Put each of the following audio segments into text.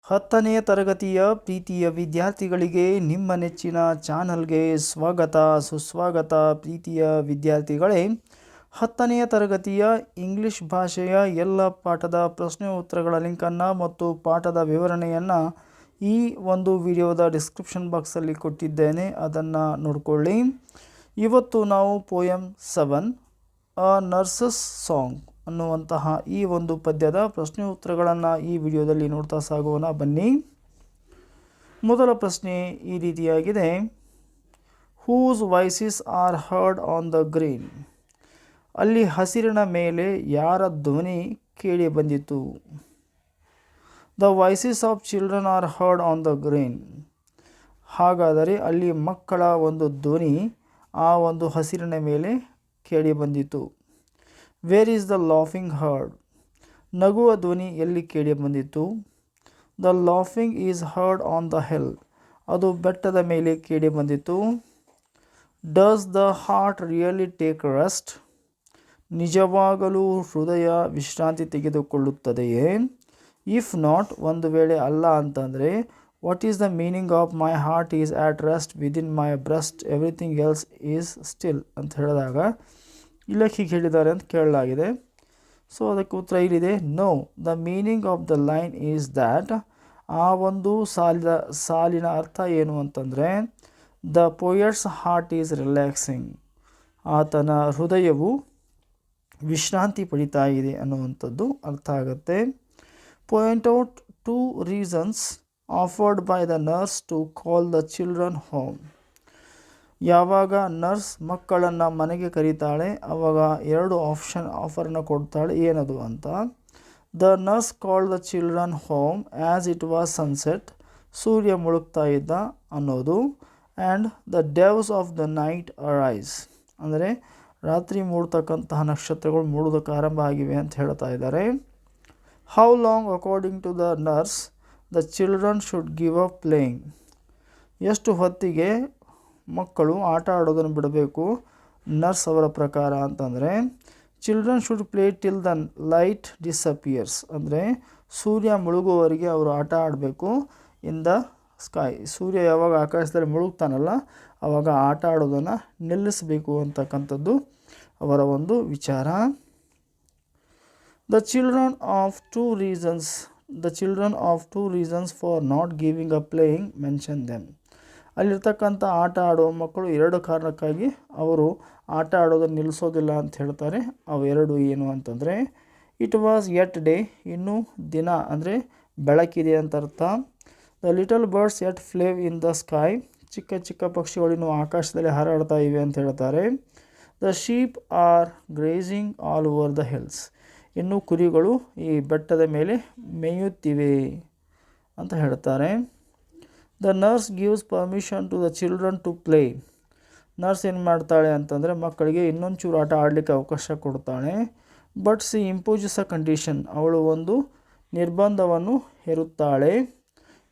10ನೇ ತರಗತಿಯ ಪ್ರೀತಿಯ ವಿದ್ಯಾರ್ಥಿಗಳಿಗೆ ನಿಮ್ಮ ನೆಚ್ಚಿನ ಚಾನಲ್ಗೆ ಸ್ವಾಗತ ಸುಸ್ವಾಗತ. ಪ್ರೀತಿಯ ವಿದ್ಯಾರ್ಥಿಗಳೇ, 10ನೆಯ ತರಗತಿಯ ಇಂಗ್ಲಿಷ್ ಭಾಷೆಯ ಎಲ್ಲ ಪಾಠದ ಪ್ರಶ್ನೆ ಉತ್ತರಗಳ ಲಿಂಕನ್ನು ಮತ್ತು ಪಾಠದ ವಿವರಣೆಯನ್ನು ಈ ಒಂದು ವಿಡಿಯೋದ ಡಿಸ್ಕ್ರಿಪ್ಷನ್ ಬಾಕ್ಸಲ್ಲಿ ಕೊಟ್ಟಿದ್ದೇನೆ, ಅದನ್ನು ನೋಡಿಕೊಳ್ಳಿ. ಇವತ್ತು ನಾವು ಪೋಯಮ್ 7 ಅ ನರ್ಸಸ್ ಸಾಂಗ್ ಅನ್ನುವಂತಹ ಈ ಒಂದು ಪದ್ಯದ ಪ್ರಶ್ನೆ ಉತ್ತರಗಳನ್ನು ಈ ವಿಡಿಯೋದಲ್ಲಿ ನೋಡ್ತಾ ಸಾಗೋಣ ಬನ್ನಿ. ಮೊದಲ ಪ್ರಶ್ನೆ ಈ ರೀತಿಯಾಗಿದೆ: whose voices are heard on the green? ಅಲ್ಲಿ ಹಸಿರಿನ ಮೇಲೆ ಯಾರ ಧ್ವನಿ ಕೇಳಿ ಬಂದಿತು? The voices of children are heard on the green. ಹಾಗಾದರೆ ಅಲ್ಲಿ ಮಕ್ಕಳ ಒಂದು ಧ್ವನಿ ಆ ಒಂದು ಹಸಿರಿನ ಮೇಲೆ ಕೇಳಿ ಬಂದಿತು. Where is the laughing heard? ನಗುವ ಧ್ವನಿ ಎಲ್ಲಿ ಕೇಳಿ ಬಂದಿತು? The laughing is heard on the hill. ಅದು ಬೆಟ್ಟದ ಮೇಲೆ ಕೇಳಿ ಬಂದಿತು. Does the heart really take rest? ನಿಜವಾಗಲೂ ಹೃದಯ ವಿಶ್ರಾಂತಿ ತೆಗೆದುಕೊಳ್ಳುತ್ತದೆಯೇ? ಇಫ್ ನಾಟ್, ಒಂದು ವೇಳೆ ಅಲ್ಲ ಅಂತಂದರೆ, what is the meaning of my heart is at rest within my breast everything else is still ಅಂತ ಹೇಳಿದಾಗ ಇಲ್ಲ ಹೀಗೆ ಹೇಳಿದ್ದಾರೆ ಅಂತ ಕೇಳಲಾಗಿದೆ. ಸೊ ಅದಕ್ಕೆ ಉತ್ತರ ಇಲ್ಲಿದೆ, no. The meaning of the line is that, ಆ ಒಂದು ಸಾಲಿನ ಅರ್ಥ ಏನು ಅಂತಂದರೆ, the poet's heart is relaxing, ಆತನ ಹೃದಯವು ವಿಶ್ರಾಂತಿ ಪಡಿತಾ ಇದೆ ಅನ್ನುವಂಥದ್ದು ಅರ್ಥ ಆಗುತ್ತೆ. Point out 2 reasons offered by the nurse to call the children home. ಯಾವಾಗ ನರ್ಸ್ ಮಕ್ಕಳನ್ನು ಮನೆಗೆ ಕರೀತಾಳೆ ಆವಾಗ 2 ಆಫರನ್ನು ಕೊಡ್ತಾಳೆ. ಏನದು ಅಂತ, the nurse called the children home as it was sunset, ಸೂರ್ಯ ಮುಳುಗ್ತಾ ಇದ್ದ ಅನ್ನೋದು. And the dews of the night arise, ಅಂದರೆ ರಾತ್ರಿ ಮೂಡ್ತಕ್ಕಂತಹ ನಕ್ಷತ್ರಗಳು ಮೂಡೋದಕ್ಕೆ ಆರಂಭ ಆಗಿವೆ ಅಂತ ಹೇಳ್ತಾ ಇದ್ದಾರೆ. How long according to the nurse the children should give up playing? ಎಷ್ಟು ಹೊತ್ತಿಗೆ ಮಕ್ಕಳು ಆಟ ಆಡೋದನ್ನು ಬಿಡಬೇಕು ನರ್ಸ್ ಅವರ ಪ್ರಕಾರ ಅಂತಂದರೆ, children should play till the light disappears, ಅಂದರೆ ಸೂರ್ಯ ಮುಳುಗುವವರೆಗೆ ಅವರು ಆಟ ಆಡಬೇಕು. ಇನ್ ದ ಸ್ಕೈ, ಸೂರ್ಯ ಯಾವಾಗ ಆಕಾಶದಲ್ಲಿ ಮುಳುಗ್ತಾನಲ್ಲ ಆವಾಗ ಆಟ ಆಡೋದನ್ನು ನಿಲ್ಲಿಸಬೇಕು ಅಂತಕ್ಕಂಥದ್ದು ಅವರ ಒಂದು ವಿಚಾರ. The children of two reasons for not giving a playing mention them. ಅಲ್ಲಿರ್ತಕ್ಕಂಥ ಆಟ ಆಡುವ ಮಕ್ಕಳು 2 ಕಾರಣಕ್ಕಾಗಿ ಅವರು ಆಟ ಆಡೋದನ್ನು ನಿಲ್ಲಿಸೋದಿಲ್ಲ ಅಂತ ಹೇಳ್ತಾರೆ. ಅವು 2 ಏನು ಅಂತಂದರೆ, ಇಟ್ ವಾಸ್ ಯೆಟ್ ಡೇ, ಇನ್ನೂ ದಿನ ಅಂದರೆ ಬೆಳಕಿದೆ ಅಂತ ಅರ್ಥ. The little birds yet flew in the sky, ಚಿಕ್ಕ ಚಿಕ್ಕ ಪಕ್ಷಿಗಳು ಇನ್ನೂ ಆಕಾಶದಲ್ಲಿ ಹಾರಾಡ್ತಾ ಇವೆ ಅಂತ ಹೇಳ್ತಾರೆ. The sheep are grazing all over the hills, ಇನ್ನೂ ಕುರಿಗಳು ಈ ಬೆಟ್ಟದ ಮೇಲೆ ಮೇಯುತ್ತಿವೆ ಅಂತ ಹೇಳ್ತಾರೆ. The nurse gives permission to the children to play. Nurse ಏನು ಮಾಡ್ತಾಳೆ ಅಂತಂದರೆ ಮಕ್ಕಳಿಗೆ ಇನ್ನೊಂದು ಚೂರು ಆಟ ಆಡಲಿಕ್ಕೆ ಅವಕಾಶ ಕೊಡ್ತಾಳೆ. But she imposes a condition, ಅವಳು ಒಂದು ನಿರ್ಬಂಧವನ್ನು ಹೇರುತ್ತಾಳೆ.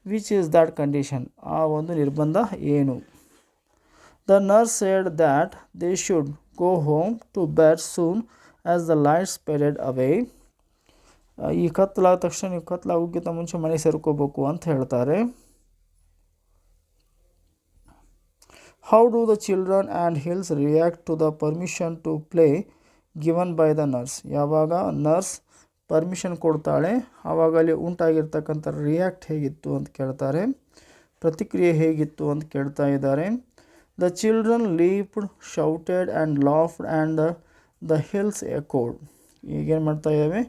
Which is that condition? ಆ ಒಂದು ನಿರ್ಬಂಧ ಏನು? The nurse said that they should go home to bed soon as the lights faded away. ಈ ಕತ್ತಲಾದ ತಕ್ಷಣ ನೀವು ಕತ್ತಲಾಗೋಕ್ಕಿಂತ ಮುಂಚೆ ಮನೆ ಸೇರ್ಕೋಬೇಕು ಅಂತ ಹೇಳ್ತಾರೆ. How do the children and hills react to the permission to play given by the nurse? ಯಾವಾಗ ನರ್ಸ್ ಪರ್ಮಿಷನ್ ಕೊಡ್ತಾಳೆ ಆವಾಗ ಅಲ್ಲಿ ಉಂಟಾಗಿರ್ತಕ್ಕಂಥ ರಿಯಾಕ್ಟ್ ಹೇಗಿತ್ತು ಅಂತ ಕೇಳ್ತಾರೆ, ಪ್ರತಿಕ್ರಿಯೆ ಹೇಗಿತ್ತು ಅಂತ ಕೇಳ್ತಾ ಇದ್ದಾರೆ. The children leaped, shouted and laughed and the hills echoed. ಈಗೇನು ಮಾಡ್ತಾ ಇದ್ದಾವೆ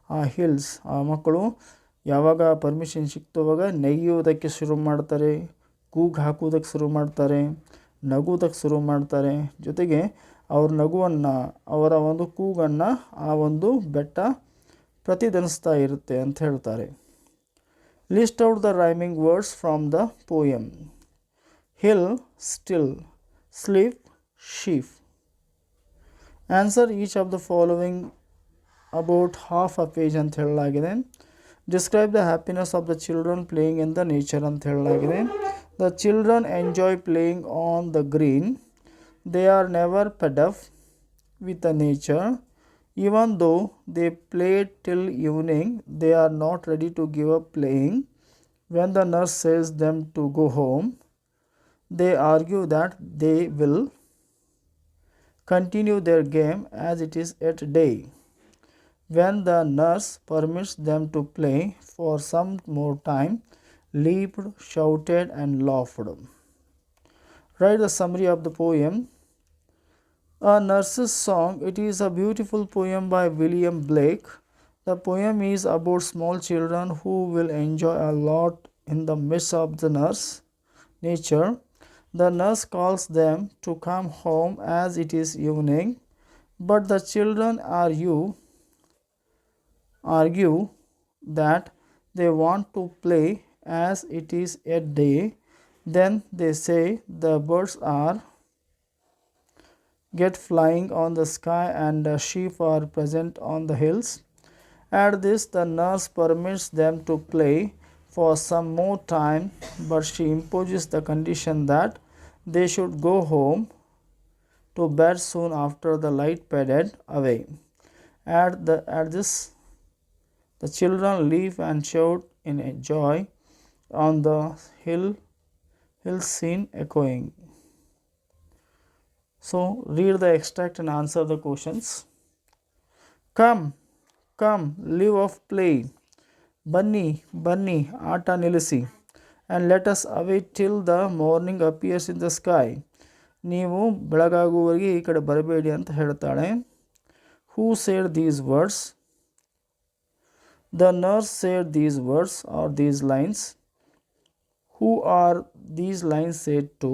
ಆ ಹಿಲ್ಸ್, ಆ ಮಕ್ಕಳು ಯಾವಾಗ ಪರ್ಮಿಷನ್ ಸಿಕ್ತವಾಗ ನೆಗೆಯುವುದಕ್ಕೆ ಶುರು ಮಾಡ್ತಾರೆ, ಕೂಗು ಹಾಕುವುದಕ್ಕೆ ಶುರು ಮಾಡ್ತಾರೆ, ನಗುವುದಕ್ಕೆ ಶುರು ಮಾಡ್ತಾರೆ. ಜೊತೆಗೆ ಅವ್ರ ನಗುವನ್ನು, ಅವರ ಒಂದು ಕೂಗನ್ನು ಆ ಒಂದು ಬೆಟ್ಟ ಪ್ರತಿಧ್ವನಿಸ್ತಾ ಇರುತ್ತೆ ಅಂತ ಹೇಳ್ತಾರೆ. List out the rhyming words from the poem. Hill, still, sleep, sheep. Answer each of the following about half a page ಅಂತ ಹೇಳಲಾಗಿದೆ. Describe the happiness of the children playing in the nature ಅಂತ ಹೇಳಲಾಗಿದೆ. The children enjoy playing on the green. They are never Fed up with the nature. Even though they play till evening, they are not ready to give up playing. When the nurse says them to go home, they argue that they will continue their game as it is at day. When the nurse permits them to play for some more time, leaped, shouted, and laughed. Write the summary of the poem. A Nurse's Song. It is a beautiful poem by William Blake. The poem is about small children who will enjoy a lot in the midst of the nature. The nurse calls them to come home as it is evening, but the children argue that they want to play as it is at day. Then they say the birds are get flying on the sky and the sheep are present on the hills. At this, the nurse permits them to play for some more time, but she imposes the condition that they should go home to bed soon after the light faded away. At this, the children leave and shout in joy on the hill scene echoing. So, read the extract and answer the questions. Come, come, leave off play. Bunny, bunny, ಆಟ ನಿಲ್ಲಿಸಿ. And let us await till the morning appears in the sky. ನೀವು ಬೆಳಗಾಗುವವರೆಗೆ ಈ ಕಡೆ ಬರಬೇಡಿ ಅಂತ ಹೇಳ್ತಾಳೆ. Who said these words? The nurse said these words or these lines. Who are these lines said to?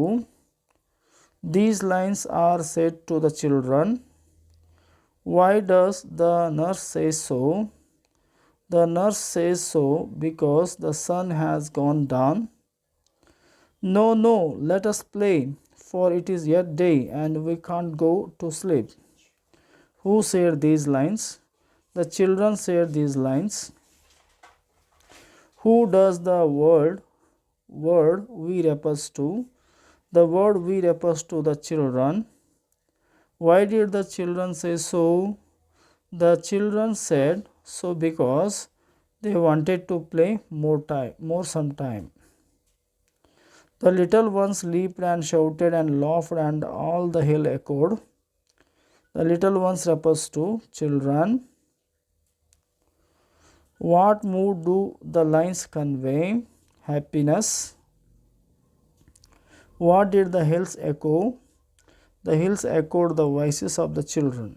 These lines are said to the children. Why does the nurse say so? The nurse says so because the sun has gone down. No, no, let us play, for it is yet day and we can't go to sleep. Who said these lines? The children said these lines. Who does the word we refers to? The word we refers to the children. Why did the children say so? The children said so because they wanted to play more some time. The little ones leaped and shouted and laughed and all the hill echoed. The little ones refers to children. What mood do the lines convey? Happiness. What did the hills echo? The hills echoed the voices of the children.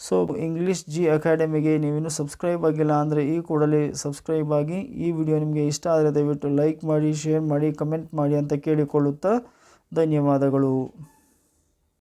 So English G ಅಕಾಡೆಮಿಗೆ ನೀವಿನ್ನೂ subscribe ಆಗಿಲ್ಲ ಅಂದರೆ ಈ ಕೂಡಲೇ subscribe ಆಗಿ. ಈ video ನಿಮಗೆ ಇಷ್ಟ ಆದರೆ ದಯವಿಟ್ಟು ಲೈಕ್ ಮಾಡಿ, ಶೇರ್ ಮಾಡಿ, ಕಮೆಂಟ್ ಮಾಡಿ ಅಂತ ಕೇಳಿಕೊಳ್ಳುತ್ತಾ ಧನ್ಯವಾದಗಳು.